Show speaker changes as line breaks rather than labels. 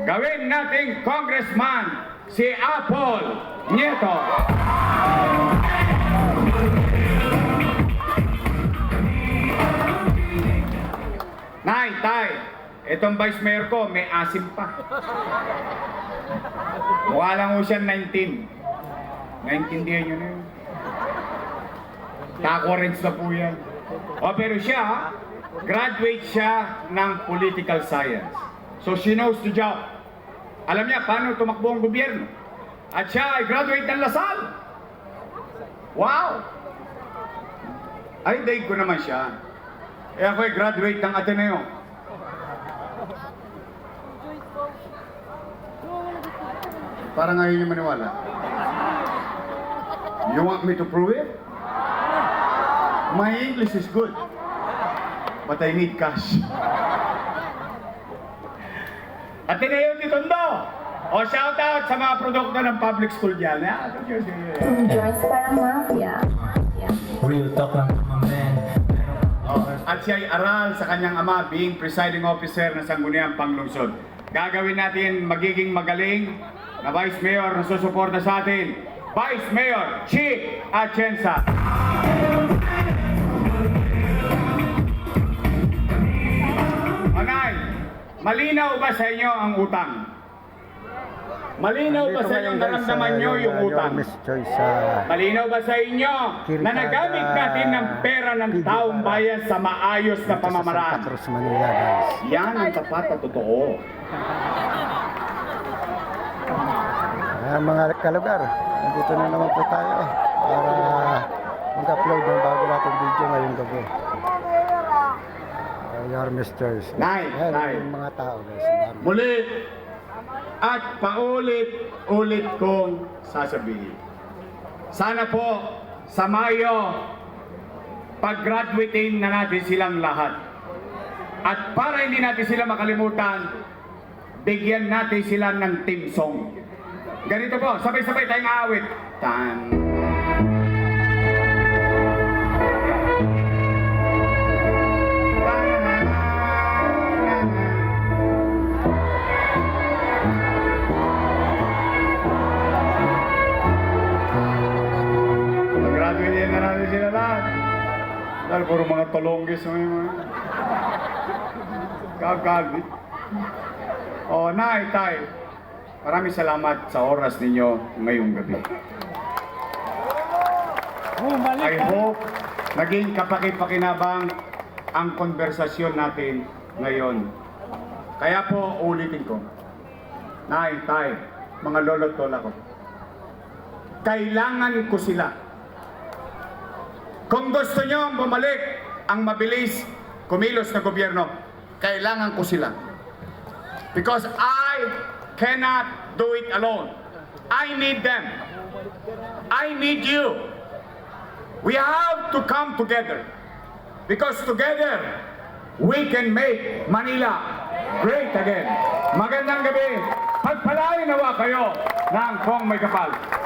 gawin nating congressman si Apple Nieto. Nay, tay, itong vice mayor ko may asim pa. Mukha lang ho siya 19. Naintindihan nyo na yun. Takorens na po yan. O pero siya, graduate siya ng political science. So she knows the job. Alam niya paano tumakbo ang gobyerno. At siya ay graduate ng Lasal. Wow! Ay, daig ko naman siya. Eh ako ay graduate ng Ateneo. Parang ayaw niyo maniwala. You want me to prove it? My English is good, but I need cash. Ateneo de Tondo! O shout out sa mga produkto ng public school dyan.
Joyce parang mafia.
Real talk lang naman, man.
At siya ay aral sa kanyang ama being presiding officer ng Sangguniang Panglungsod. Gagawin natin magiging magaling na Vice Mayor na susuporta sa atin. Vice Mayor Chi Atienza. Anay, malinaw ba sa inyo ang utang? Malinaw ba sa inyo naramdaman nyo yung utang? Malinaw ba sa inyo na nagamit natin ng pera ng taong bayan sa maayos na pamamaraan? Yan ang tapat at totoo.
Mga kalugar, nandito na naman po tayo para mag-upload ng bago natin video ngayong gabi. Your Mr.
Nay,
yung mga tao guys.
Muli at paulit-ulit kong sasabihin. Sana po sa Mayo, pag-graduatein na natin silang lahat. At para hindi natin sila makalimutan, bigyan natin sila ng team song. Ganito po, sabay-sabay tayong aawit. Tan. Mag-graduate na natin sila lahat. Dahil puro mga tolonggis mo yung mga kagalit. O, nay, tay. Maraming salamat sa oras ninyo ngayong gabi. I hope naging kapaki-pakinabang ang konversasyon natin ngayon. Kaya po, ulitin ko. Nay, tay, mga lolo't lola ko. Kailangan ko sila. Kung gusto nyo bumalik ang mabilis kumilos na gobyerno, kailangan ko sila. Because I cannot do it alone. I need them. I need you. We have to come together. Because together, we can make Manila great again. Magandang gabi. Pagpalain nawa kayo ng Kong May Kapal.